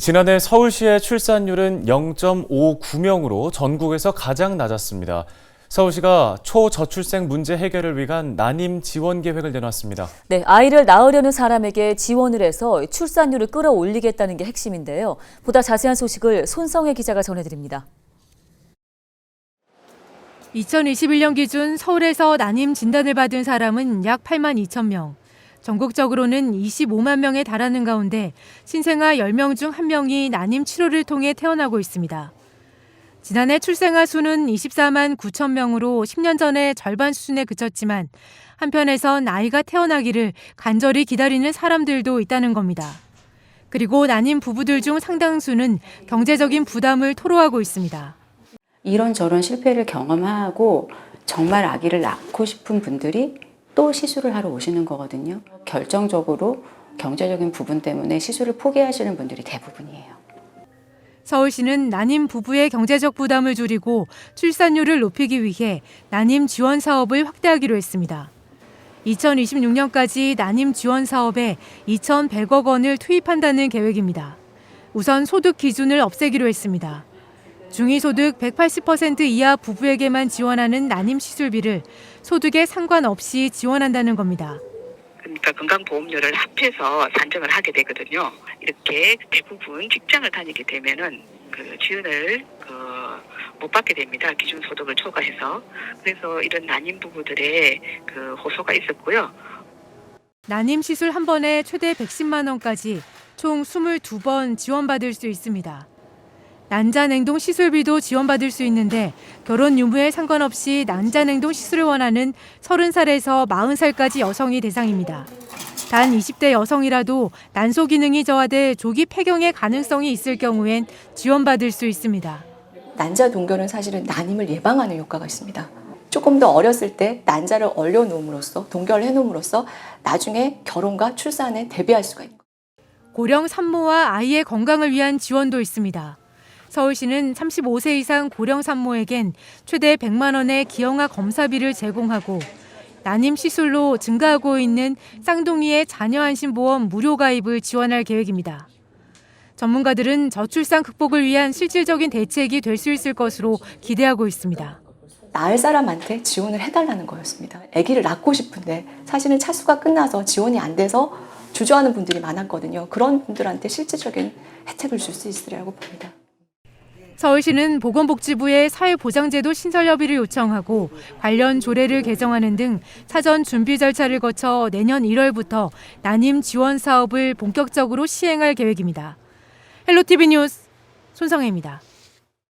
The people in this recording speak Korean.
지난해 서울시의 출산율은 0.59명으로 전국에서 가장 낮았습니다. 서울시가 초저출생 문제 해결을 위한 난임 지원 계획을 내놨습니다. 네, 아이를 낳으려는 사람에게 지원을 해서 출산율을 끌어올리겠다는 게 핵심인데요. 보다 자세한 소식을 손성혜 기자가 전해드립니다. 2021년 기준 서울에서 난임 진단을 받은 사람은 약 8만 2천 명. 전국적으로는 25만 명에 달하는 가운데 신생아 10명 중 1명이 난임 치료를 통해 태어나고 있습니다. 지난해 출생아 수는 24만 9천 명으로 10년 전에 절반 수준에 그쳤지만 한편에선 아이가 태어나기를 간절히 기다리는 사람들도 있다는 겁니다. 그리고 난임 부부들 중 상당수는 경제적인 부담을 토로하고 있습니다. 이런저런 실패를 경험하고 정말 아기를 낳고 싶은 분들이 또 시술을 하러 오시는 거거든요. 결정적으로 경제적인 부분 때문에 시술을 포기하시는 분들이 대부분이에요. 서울시는 난임 부부의 경제적 부담을 줄이고 출산율을 높이기 위해 난임 지원 사업을 확대하기로 했습니다. 2026년까지 난임 지원 사업에 2,100억 원을 투입한다는 계획입니다. 우선 소득 기준을 없애기로 했습니다. 중위소득 180% 이하 부부에게만 지원하는 난임 시술비를 소득에 상관없이 지원한다는 겁니다. 그러니까 건강보험료를 합해서 산정을 하게 되거든요. 이렇게 대부분 직장을 다니게 되면은 그 지원을 못 받게 됩니다. 기준 소득을 초과해서. 그래서 이런 난임 부부들의 그 호소가 있었고요. 난임 시술 한 번에 최대 110만 원까지 총 22번 지원받을 수 있습니다. 난자냉동 시술비도 지원받을 수 있는데 결혼 유무에 상관없이 난자냉동 시술을 원하는 30살에서 40살까지 여성이 대상입니다. 단 20대 여성이라도 난소 기능이 저하돼 조기 폐경의 가능성이 있을 경우엔 지원받을 수 있습니다. 난자 동결은 사실은 난임을 예방하는 효과가 있습니다. 조금 더 어렸을 때 난자를 얼려놓음으로써 동결을 해놓음으로써 나중에 결혼과 출산에 대비할 수가 있는 거예요. 고령 산모와 아이의 건강을 위한 지원도 있습니다. 서울시는 35세 이상 고령 산모에겐 최대 100만 원의 기형아 검사비를 제공하고 난임 시술로 증가하고 있는 쌍둥이의 자녀안심보험 무료 가입을 지원할 계획입니다. 전문가들은 저출산 극복을 위한 실질적인 대책이 될 수 있을 것으로 기대하고 있습니다. 낳을 사람한테 지원을 해달라는 거였습니다. 아기를 낳고 싶은데 사실은 차수가 끝나서 지원이 안 돼서 주저하는 분들이 많았거든요. 그런 분들한테 실질적인 혜택을 줄 수 있으리라고 봅니다. 서울시는 보건복지부에 사회보장제도 신설 협의를 요청하고 관련 조례를 개정하는 등 사전 준비 절차를 거쳐 내년 1월부터 난임 지원 사업을 본격적으로 시행할 계획입니다. 헬로티비 뉴스 손성혜입니다.